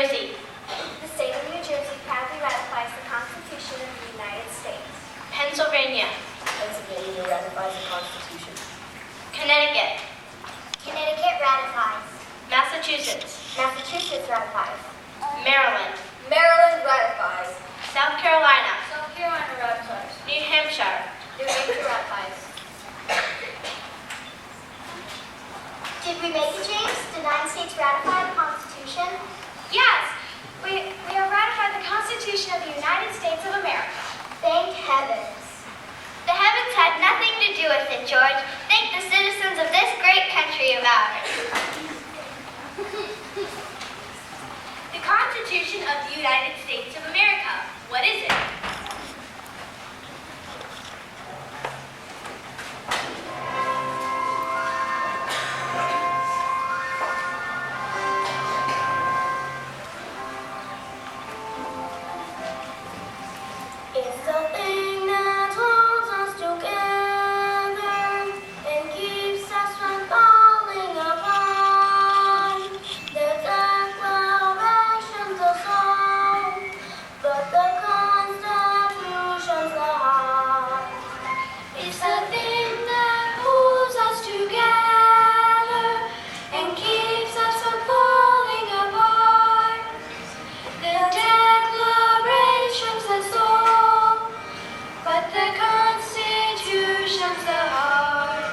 Jersey. The state of New Jersey proudly ratifies the Constitution of the United States. Pennsylvania. Pennsylvania ratifies the Constitution. Connecticut. Connecticut ratifies. Massachusetts. Massachusetts ratifies. Maryland. Maryland ratifies. South Carolina. South Carolina ratifies. New Hampshire. New Hampshire ratifies. Did we make it, James? Did 9 states ratify the Constitution? Yes, we have ratified the Constitution of the United States of America. Thank heavens. The heavens had nothing to do with it, George. Thank the citizens of this great country of ours. The Constitution of the United States of America. What is it? It's the thing that holds us together and keeps us from falling apart. The declaration's a song, but the Constitution's the heart. It's the thing that holds us together and keeps us from falling apart. The declaration's the soul, but the Constitution's the heart.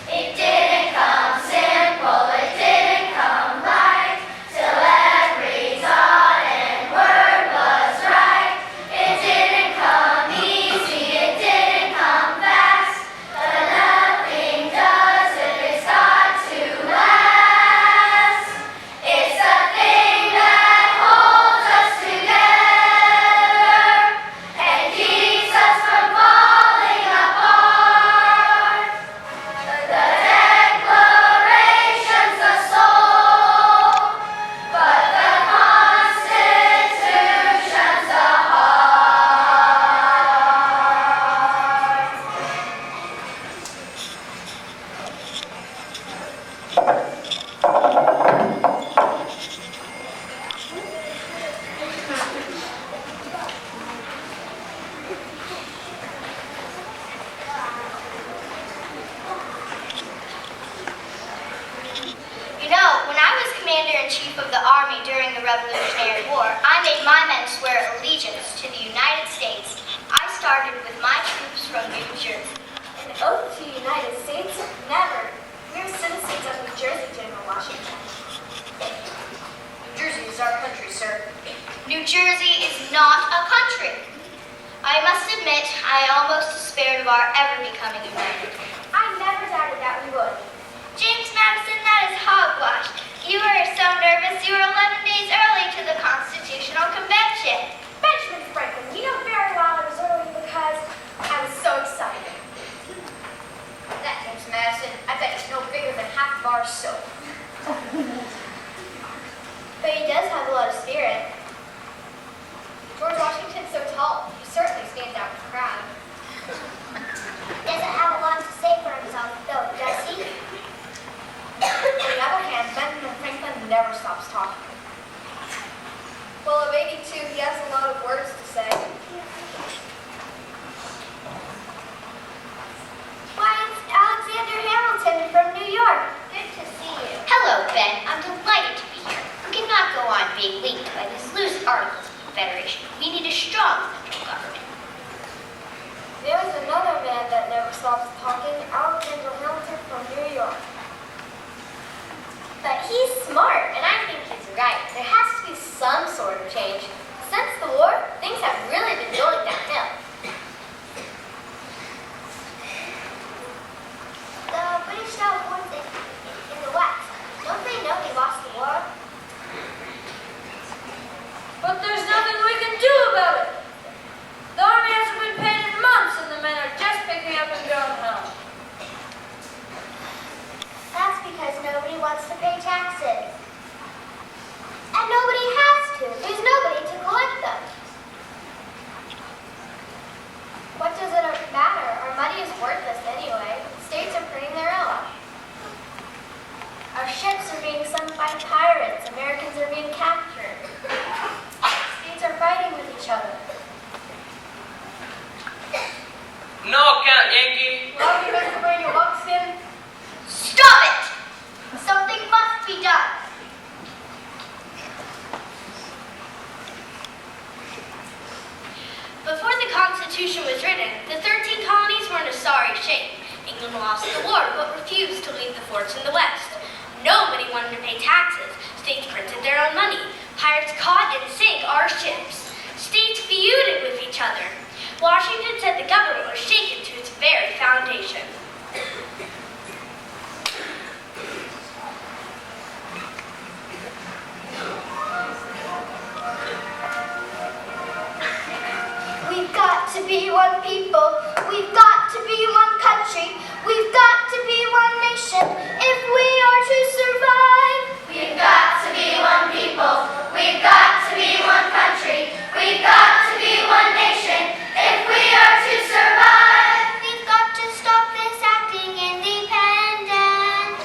It didn't come simple, it didn't come light, till every dot and word was right. It didn't come easy, it didn't come fast, but nothing does if it's got to last. It's the thing that holds us together and keeps us from falling apart. The Declaration's the soul, but the Constitution's the heart. You know, when I was Commander-in-Chief of the Army during the Revolutionary War, I made my men swear allegiance to the United States. I started with my troops from New Jersey. An oath to the United States? Never. We're citizens of New Jersey, General Washington. New Jersey is our country, sir. New Jersey is not a country. I must admit, I almost despaired of our ever becoming united. I never doubted that we would. James Madison, that is hogwash. You were so nervous you were 11 days early to the Constitutional Convention. Benjamin Franklin, you know very well I was early because I was so excited. That James Madison, I bet he's no bigger than half a bar of soap. But he does have a lot of spirit. George Washington's so tall, he certainly stands out in the crowd. Doesn't have a lot to say for himself, though, does he? On the other hand, Benjamin Franklin never stops talking. Well, at 82, he has a lot of words to say. Why, it's Alexander Hamilton from New York. Good to see you. Hello, Ben. I'm delighted to be here. We cannot go on being linked by this loose Articles of Confederation. We need a strong central government. There's another man that never stops talking, Alexander Hamilton from New York. But he's smart, and I think he's right. There has to be some sort of change. Since the war, things have really been going downhill. The British now won in the West. Don't they know they lost the war? But there's nothing we can do about it. The army hasn't been paid in months, and the men are just picking up and going home. That's because nobody wants to pay taxes. And nobody has to. There's nobody to collect them. What does it matter? Our money is worthless anyway. States are printing their own. Our Our ships are being sunk by pirates. Americans are being captured. States are fighting with each other. No account, Yankee. Love you, Mr. Brady Buckskin. Stop it! Something must be done. Before the Constitution was written, the 13 colonies were in a sorry shape. England lost the war, but refused to leave the forts in the West. Nobody wanted to pay taxes. States printed their own money. Pirates caught and sank our ships. States feuded with each other. Washington said the government was shaken to its very foundation. We've got to be one people. We've got to be one country. We've got to be one nation if we are to survive. We've got to be one people. We've got to be one country. We've got to be one nation if we are to survive. We've got to stop this acting independent.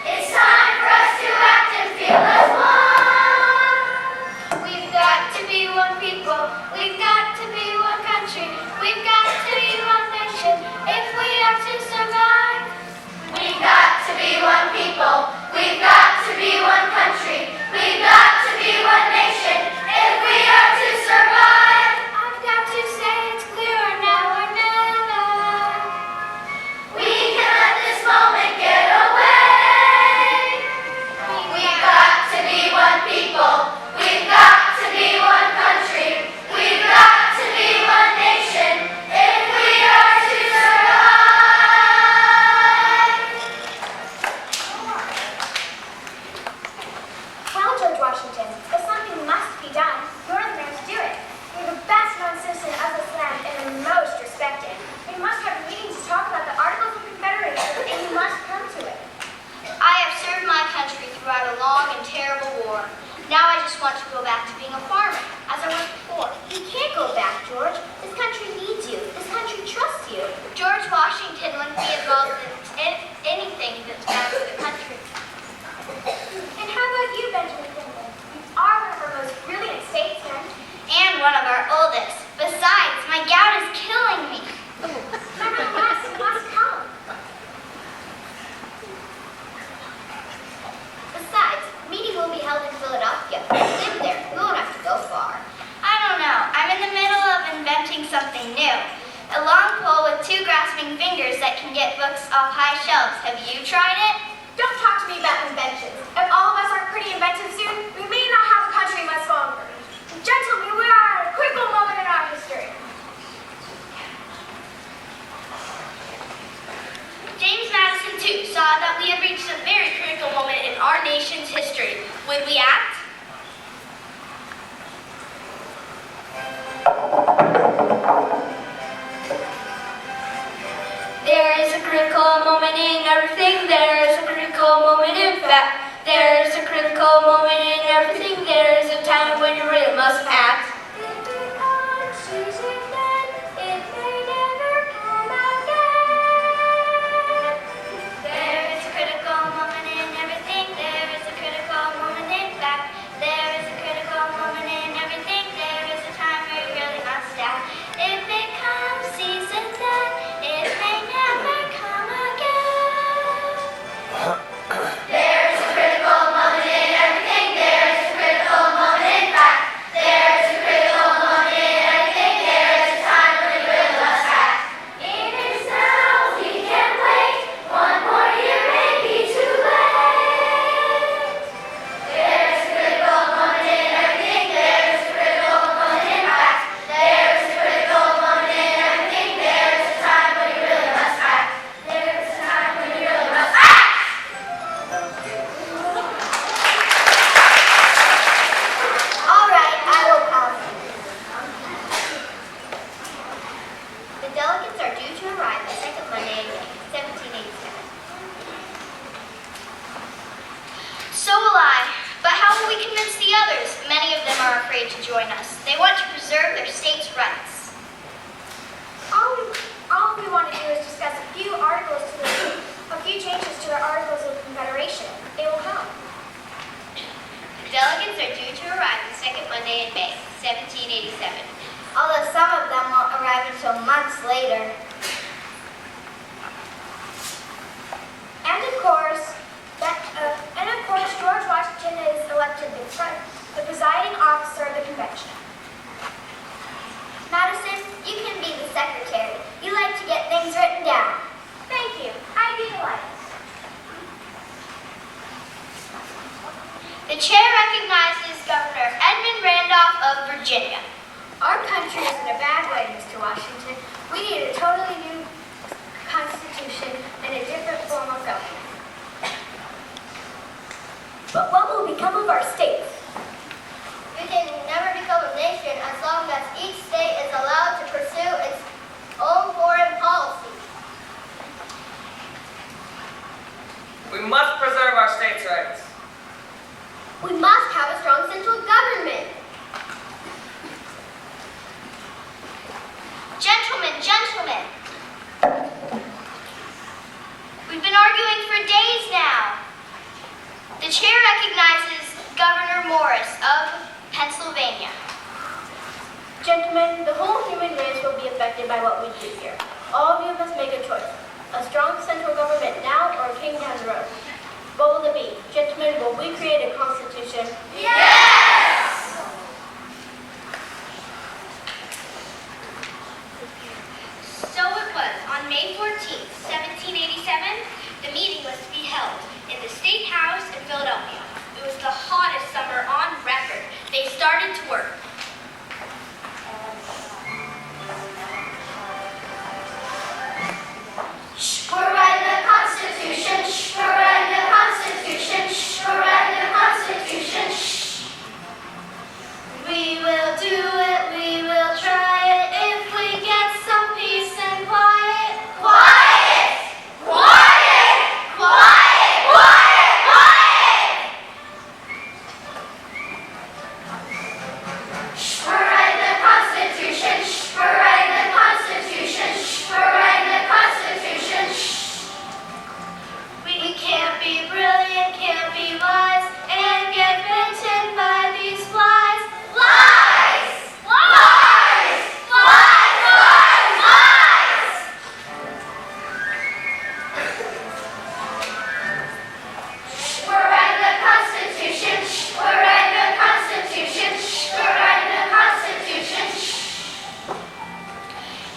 It's time for us to act and feel as one. We've got to be one people. We've got to be one country. We've got to be one nation if we are to survive. We've got to be one people. We've got to be one country. We've got to be one nation if we are to survive. I've got to say it's clearer now or never. We can let this moment get away. We've got to be one people. We've got to be one country. We've got to be one nation if we are to survive. Well, George Washington, if something must be done, you're the man to do it. You're the best known citizen of this land and the most respected. We must have meetings to talk about the Articles of Confederation, and you must come to it. I have served my country throughout a long and terrible war. Now I just want to go back to being a farmer, as I was before. You can't go back, George. This country needs you. This country trusts you. George Washington wouldn't be involved in anything that's bad for the country. And how about you, Benjamin Franklin? You are one of our most brilliant statesmen. And one of our oldest. Besides, my gout is killing me. Nevertheless, you must come. Besides, the meeting will be held in Philadelphia. You live there. We won't have to go far. I don't know. I'm in the middle of inventing something new. A long pole with two grasping fingers that can get books off high shelves. Have you tried it? Don't talk to me about inventions. If all of us aren't pretty inventive soon, we may not have a country much longer. Gentlemen, we are at a critical moment in our history. James Madison, too, saw that we had reached a very critical moment in our nation's history. Would we act? There is a critical moment in everything. There is a critical moment in fact. There is a critical moment in everything. There is a time when you really must act. If we aren't choosing then, it may never come again. There is a critical moment in everything. There is a critical moment in fact. There is a critical moment in everything. There is a time where you really must act. If it comes season then, it may never come again. There is a critical moment in everything. There is a critical moment in fact. There is a critical moment in everything. There is a time when we really must act. It is now. We can't wait. One more year may be too late. There is a critical moment in everything. There is a critical moment in fact. There is a critical moment in everything. There is a time when we really must act. There is a time when we really must act. All right, I will come. The delegates are due to arrive the second Monday in May, 1787. So will I. But how will we convince the others? Many of them are afraid to join us. They want to preserve their state's rights. All we want to do is discuss a few changes to the Articles of Confederation. It will 1787. Although some of them won't arrive until months later. And of course, George Washington is elected the presiding officer of the convention. Madison, you can be the secretary. You like to get things written down. Thank you. I'd be delighted. The chair recognizes Governor Edmund Randolph of Virginia. Our country is in a bad way, Mr. Washington. We need a totally new constitution and a different form of government. But what will become of our states? You can never become a nation as long as each state is allowed to pursue its own foreign policy. We must preserve our states' rights. We must have a strong central government. Gentlemen. We've been arguing for days now. The chair recognizes Governor Morris of Pennsylvania. Gentlemen, the whole human race will be affected by what we do here. All of you must make a choice. A strong central government now or a king down the road. What will it be? Gentlemen, will we create a constitution? Yes! So it was on May 14th, 1787, the meeting was to be held in the State House in Philadelphia. It was the hottest summer on record. They started to work. We're writing the Constitution. We're writing the Constitution. We're writing the Constitution. We will do it, we will try it, if we get some peace and quiet. Quiet! Quiet! Quiet! Quiet! Quiet! We're writing the Constitution. We're writing the Constitution. We're writing the Constitution. We can't be brilliant, can't be wise, and get bitten by these flies. Lies! Lies! Lies! Lies! Lies! We're writing the Constitution. We're writing the Constitution. We're writing the Constitution.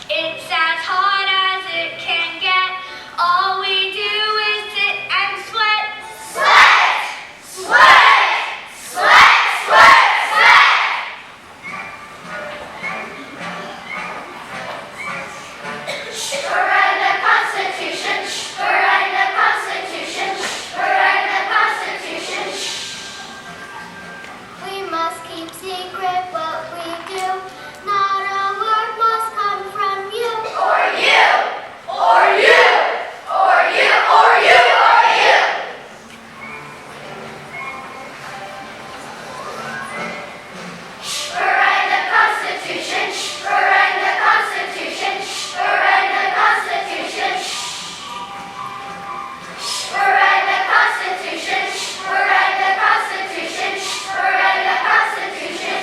It's as hot as it can get. All we do is sit and sweat. Sweat! Sweat! Sweat! Sweat! Sweat! We're writing the Constitution. We're writing the Constitution. We're writing the Constitution. We must keep secret what we do. Not a word must come from you. Or you! Or you! Or you! Or you! Or you! We're writing the Constitution. We're writing the Constitution. We're writing the Constitution. We're writing the Constitution. We're writing the Constitution. We're writing the Constitution.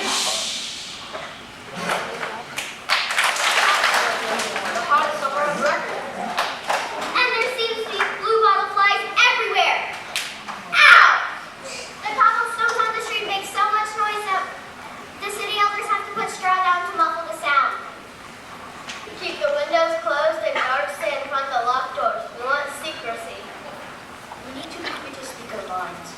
The hottest summer on record. And there seems to be blue bottle flies everywhere. Ow! The cobblestones on the street make so much noise that the city elders have to put straw down to muffle the sound. Keep the windows closed and guards stay in front of the locked doors. We want secrecy. We need to copy to speaker lines.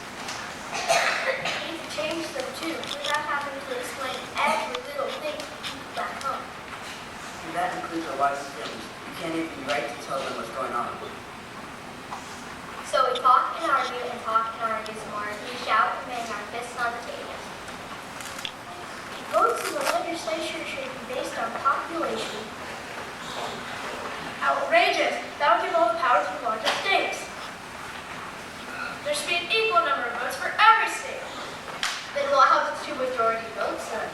We need to change them too, without having to explain every little thing to people back home. And that includes our wives and families. You can't even be right to tell them what's going on. So we talk and argue and talk and argue some more. We shout and bang our fists on the table. Votes in the legislature should be based on population. Outrageous! That would give all the power to the largest states. There should be an equal number of votes for every state. Then we'll have the two majority votes then.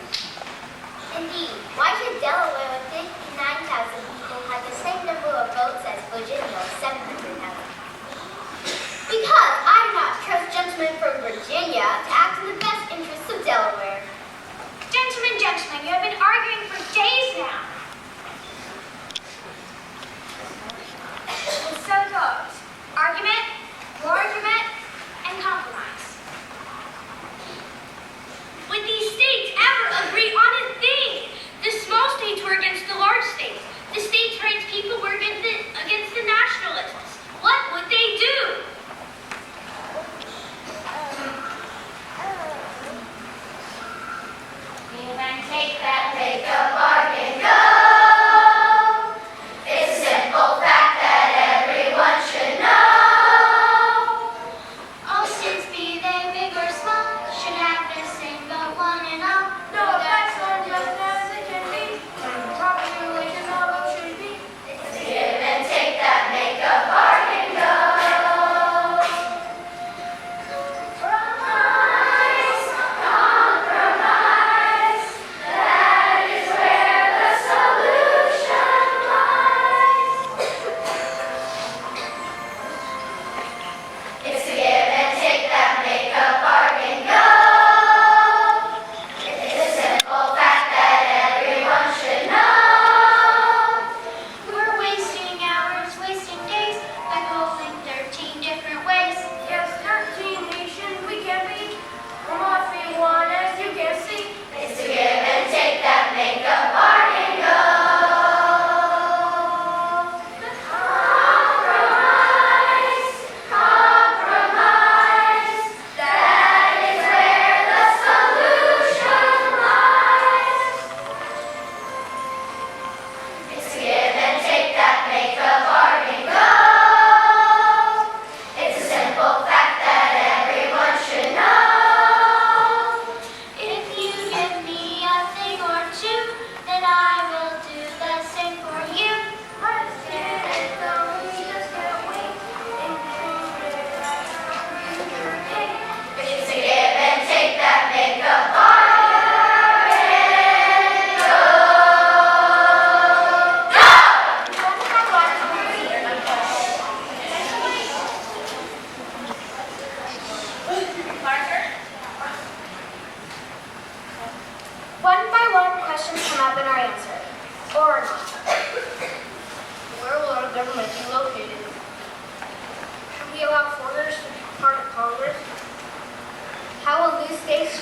Indeed, why should Delaware with 59,000 people have the same number of votes as Virginia with 700,000? Because I do not trust gentlemen from Virginia to act in the best interests of Delaware. Gentlemen, you have been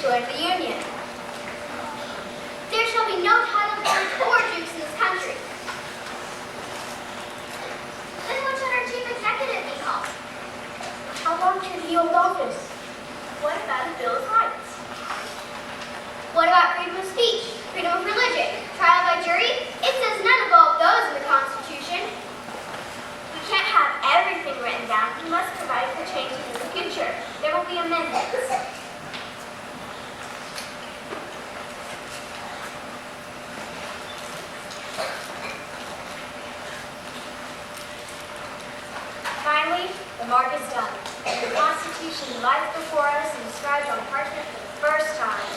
joined the Union. There shall be no title boards or dukes in this country. Then what should our chief executive be called? How long should he hold office? What about a Bill of Rights? What about freedom of speech, freedom of religion, trial by jury? It says none of all of those in the Constitution. We can't have everything written down. We must provide for changes in the future. There will be amendments. Finally, the mark is done. The Constitution lies before us and inscribed on parchment for the first time.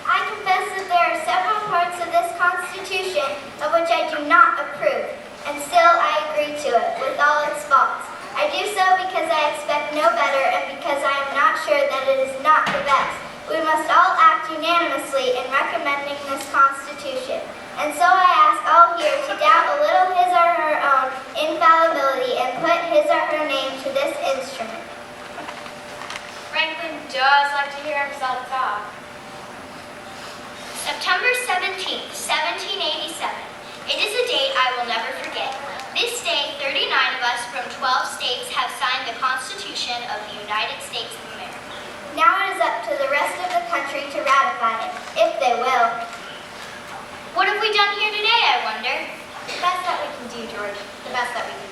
I confess that there are several parts of this Constitution of which I do not approve, and still I agree to it, with all its faults. I do so because I expect no better and because I am not sure that it is not the best. We must all act unanimously in recommending this Constitution. And so I ask all here to doubt a little his or her own infallibility and put his or her name to this instrument. Franklin does like to hear himself talk. September 17th, 1787. It is a date I will never forget. This day, 39 of us from 12 states have signed the Constitution of the United States of America. Now it is up to the rest of the country to ratify it, if they will. What have we done here today, I wonder? The best that we can do, George. The best that we can do.